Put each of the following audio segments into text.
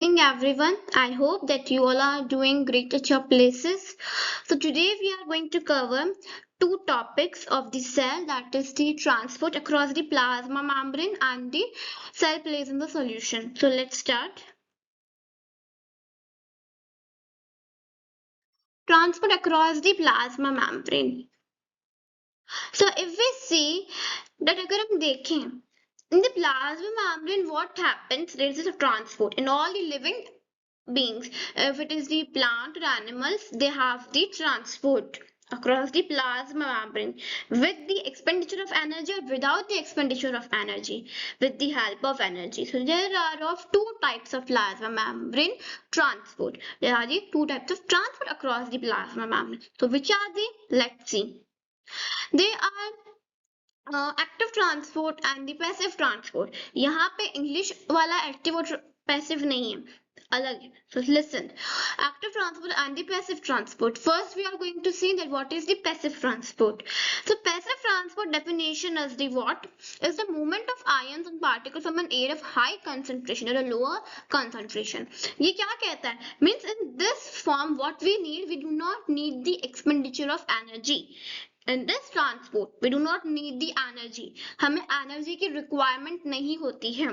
evening, everyone. I hope that you all are doing great at your places. So, today we are going to cover two topics of the cell, that is the transport across the plasma membrane and the cell plays in the solution. So, let's start. Transport across the plasma membrane. So, if we see that अगर हम देखें in the plasma membrane, what happens? There is a transport in all the living beings. If it is the plant or animals, they have the transport across the plasma membrane with the expenditure of energy or without the expenditure of energy, with the help of energy. So there are of two types of plasma membrane transport. There are the two types of transport across the plasma membrane. So which are they? Let's see. They are active transport and the passive transport. यहाँ पे English वाला active और passive नहीं है, अलग है. So listen, active transport and the passive transport. First we are going to see that what is the passive transport. So passive transport definition is the what is the movement of ions and particles from an area of high concentration or a lower concentration. ये क्या कहता है? Means in this form what we need, we do not need the expenditure of energy. In this transport we do not need the energy. हमें energy की requirement नहीं होती है.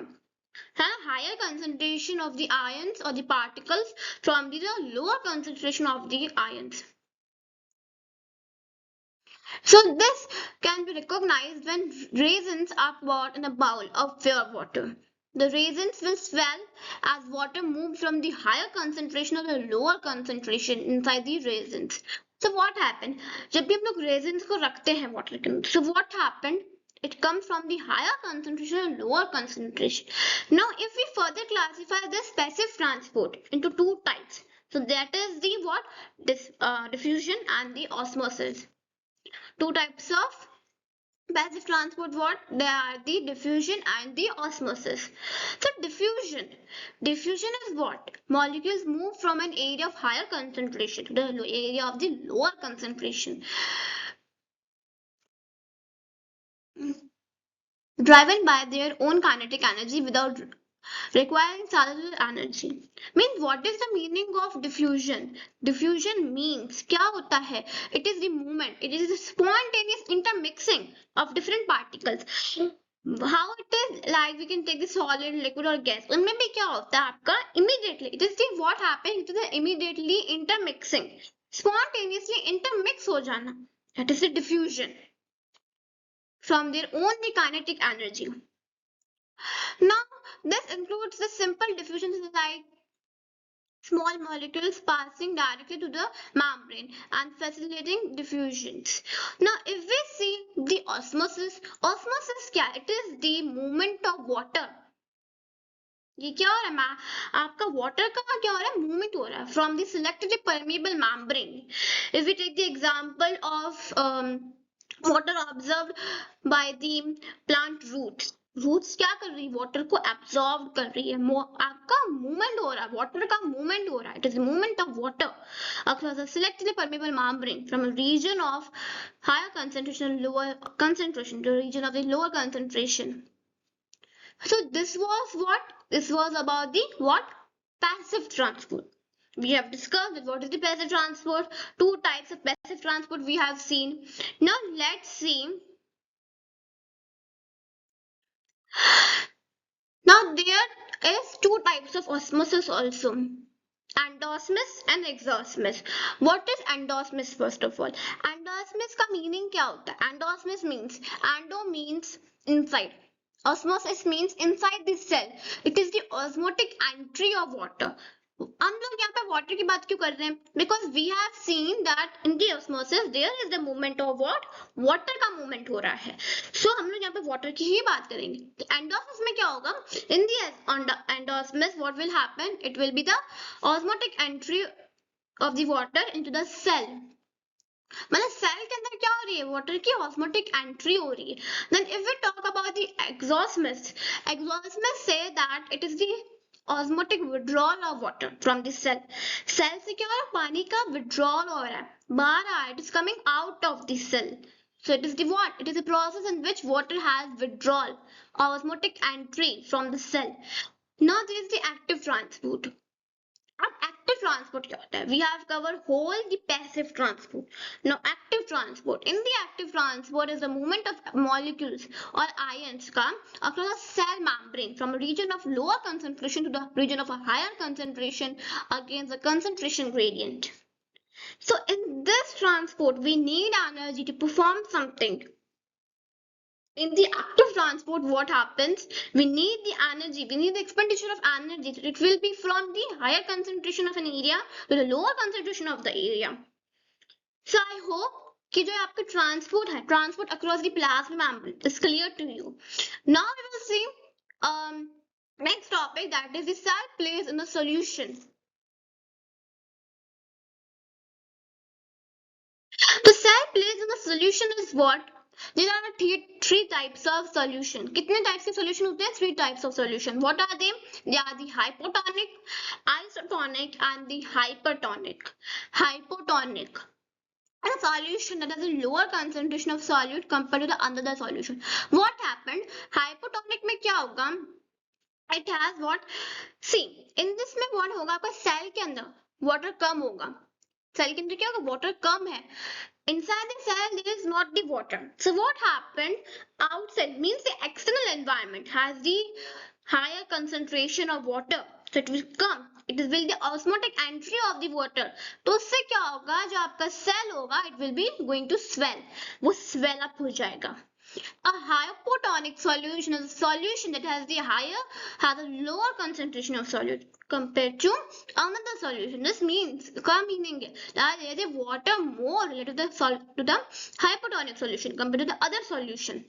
Higher concentration of the ions or the particles from the lower concentration of the ions. So this can be recognized when raisins are poured in a bowl of pure water. The raisins will swell as water moves from the higher concentration or the lower concentration inside the raisins. So what happened? जब भी हम लोग raisins को रखते हैं water के अंदर, so what happened? It comes from the higher concentration or lower concentration. Now, if we further classify this passive transport into two types, so that is the what? Diffusion and the osmosis. Two types of passive transport, what they are? The diffusion and the osmosis. So diffusion is what? Molecules move from an area of higher concentration to the area of the lower concentration, driven by their own kinetic energy without requiring cellular energy. Means what is the meaning of diffusion? Diffusion means क्या होता है? It is the movement, it is the spontaneous intermixing of different particles. How it is, like we can take the solid, liquid or gas. उनमें भी क्या होता है आपका? Immediately. It is the what happens? It is the immediately intermixing. Spontaneously intermix हो जाना. That is the diffusion from their own kinetic energy. Now, this includes the simple diffusions like small molecules passing directly to the membrane and facilitating diffusions. Now, if we see the osmosis क्या? It is the movement of water. ये क्या हो रहा है? आपका water का क्या हो रहा है? Movement हो रहा है from the selectively permeable membrane. If we take the example of water observed by the plant roots क्या कर रही है? वाटर को एब्जॉर्ब कर रही है. आपका मूवमेंट हो रहा है, वाटर का मूवमेंट हो रहा है. It is movement of water across a selectively permeable membrane from a region of higher concentration lower concentration to a region of the lower concentration. So this was what? This was about the what? Passive transport. We have discussed what is the passive transport. Two types of passive transport we have seen. Now let's see. Now there is two types of osmosis also. Endosmosis and exosmosis. What is endosmosis first of all? Endosmosis का meaning क्या होता है? Endosmosis means, endo means inside. Osmosis means inside the cell. It is the osmotic entry of water. हम लोग यहाँ पे water की बात क्यों कर रहे हैं? Because we have seen that in the osmosis there is the movement of what? Water का movement हो रहा है. So हम लोग यहाँ पे water की ही बात करेंगे. Endosmosis में क्या होगा? In the endosmosis what will happen? It will be the osmotic entry of the water into the cell. मतलब सेल के अंदर क्या हो रही है? वाटर की ऑस्मोटिक एंट्री हो रही है. Then if we talk about the exosmosis say that it is the osmotic withdrawal of water from the cell. Cell से क्या हो रहा है? पानी का withdrawal हो रहा है, बाहर आ रहा है. It is coming out of the cell. So it is the what? It is a process in which water has withdrawal, osmotic entry from the cell. Now there is the active transport. Transport क्या होता है? We have cover whole the passive transport. Now active transport. In the active transport is the movement of molecules और ions का across a cell membrane from a region of lower concentration to the region of a higher concentration against the concentration gradient. So in this transport we need energy to perform something. In the active transport, what happens? We need the energy, we need the expenditure of energy. It will be from the higher concentration of an area to the lower concentration of the area. So I hope कि जो आपका transport है, transport across the plasma membrane is clear to you. Now we will see next topic, that is the cell plays in the solution. The cell plays in the solution is what? There are three types of solution. कितने types के solution होते हैं? Three types of solution. What are they? They are the hypotonic, isotonic and the hypertonic. Hypotonic, a solution that has a lower concentration of solute compared to the another solution. What happened? Hypotonic में क्या होगा? It has what? See, in this में what होगा? आपका cell के अंदर water कम होगा. Cell के अंदर क्या होगा? Water कम है. Inside the cell there is not the water. So what happened? Outside means the external environment has the higher concentration of water. So it will come. It will the osmotic entry of the water. तो उससे क्या होगा? जो आपका cell होगा, it will be going to swell. वो swell up हो जाएगा. A hypotonic solution is a solution that has a lower concentration of solute compared to another solution. This means meaning that there is water more related to the hypotonic solution compared to the other solution.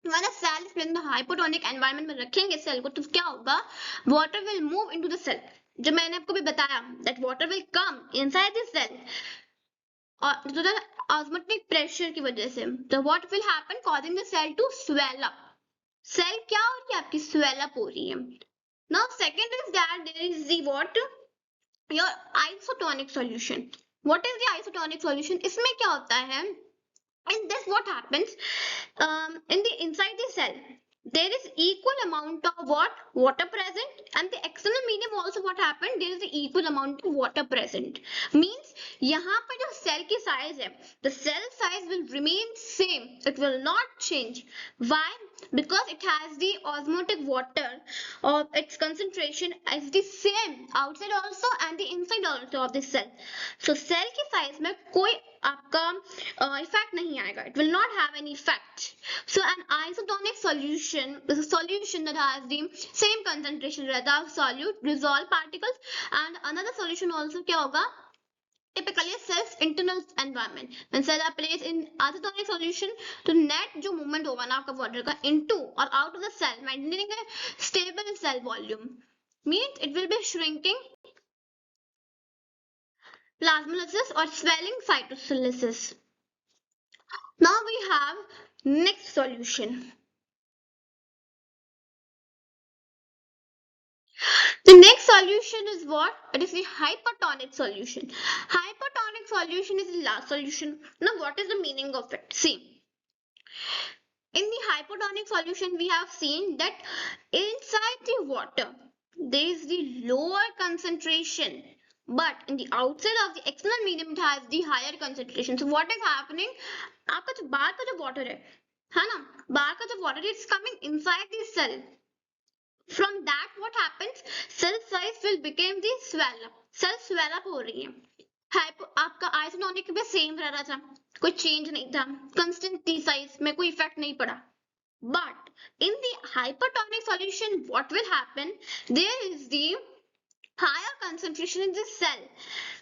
When a cell is in the hypotonic environment में रखेंगे cell को, तो क्या होगा? Water will move into the cell. जो मैंने आपको भी बताया, that water will come inside the cell. और तो the osmotic pressure की वजह से, so what will happen? Causing the cell to swell up. Cell क्या हो रही है आपकी? Swell up हो रही है. Now second is that there is the what? Your isotonic solution. What is the isotonic solution? इसमें क्या होता है? In this what happens? In the inside the cell there is equal amount of what? Water present, and the external medium also what happened? There is the equal amount of water present. Means यहाँ पर जो cell की size है, the cell size will remain same. It will not change. Why? Because it has the osmotic water of its concentration is the same outside also and the inside also of the cell. So cell की size में कोई आपका effect नहीं आएगा. It will not have any effect. So an isotonic solution is a solution that has the same concentration rather of solute dissolved particles, and another solution also क्या होगा? Typically cell's internal environment. When cells are placed in isotonic solution, तो net जो movement होगा ना आपका water का into or out of the cell, maintaining a stable cell volume, means it will be shrinking plasmolysis or swelling cytolysis. Now we have next solution. The next solution is what? It is the hypertonic solution. Hypertonic solution is the last solution. Now what is the meaning of it? See, in the hypertonic solution we have seen that inside the water there is the lower concentration, but in the outside of the external medium it has the higher concentration. So what is happening? आपका जो बाहर का जो water है ना, बाहर का जो water is coming inside the cell. From that what happens? Cell size will become the swell up. Cell swell up हो रही है. आपका isotonic भी same रह रहा था, कोई change नहीं था, constant थी size में, कोई effect नहीं पड़ा. But in the hypertonic solution what will happen? There is the higher concentration in the cell.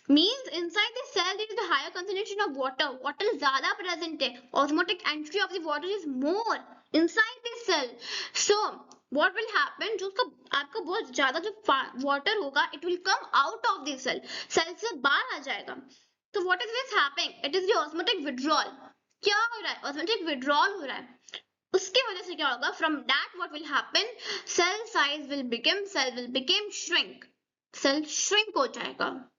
Means inside the cell there is the higher concentration of water. Water ज़्यादा present है. Osmotic entry of the water is more inside the cell. So what will happen? जो आपका बहुत ज़्यादा जो water होगा, it will come out of the cell. Cell से बाहर आ जाएगा. So what is this happening? It is the osmotic withdrawal. क्या हो रहा है? Osmotic withdrawal हो रहा है. उसकी वजह से क्या होगा? From that what will happen? Cell size will become shrink. Cell shrink हो जाएगा.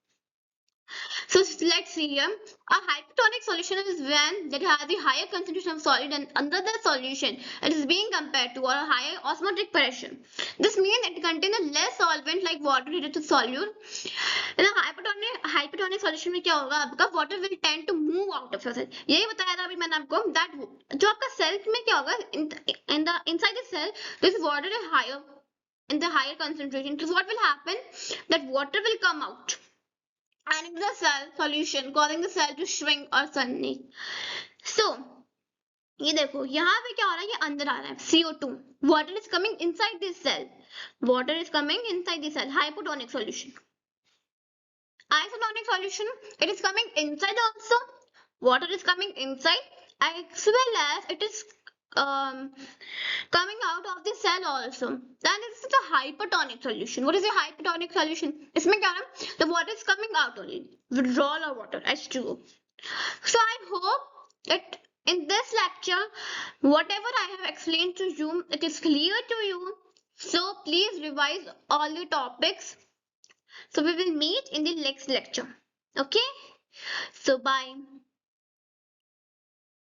So let's see here. A hypertonic solution is when that has the higher concentration of solid and another solution it is being compared to or a higher osmotic pressure. This means it contains a less solvent like water related to solute. in a hypertonic solution में क्या होगा आपका, water will tend to move out of your cell. यही बताया था अभी मैंने आपको, that जो आपका cell में क्या होगा, in the inside the cell this water is higher, in the higher concentration. So what will happen, that water will come out and in the cell solution causing the cell to shrink or sunny. So ये देखो यहाँ पे क्या हो रहा है, ये अंदर आ रहा है CO2, water is coming inside this cell, water is coming inside the cell, hypotonic solution. Isotonic solution, it is coming inside also, water is coming inside as well as it is coming out of the cell also. Then this is the hypertonic solution. What is a hypertonic solution? इसमें क्या है, the water is coming out only, withdrawal of water, H2O. So I hope that in this lecture whatever I have explained to you, it is clear to you. So please revise all the topics. So we will meet in the next lecture. Okay, so bye.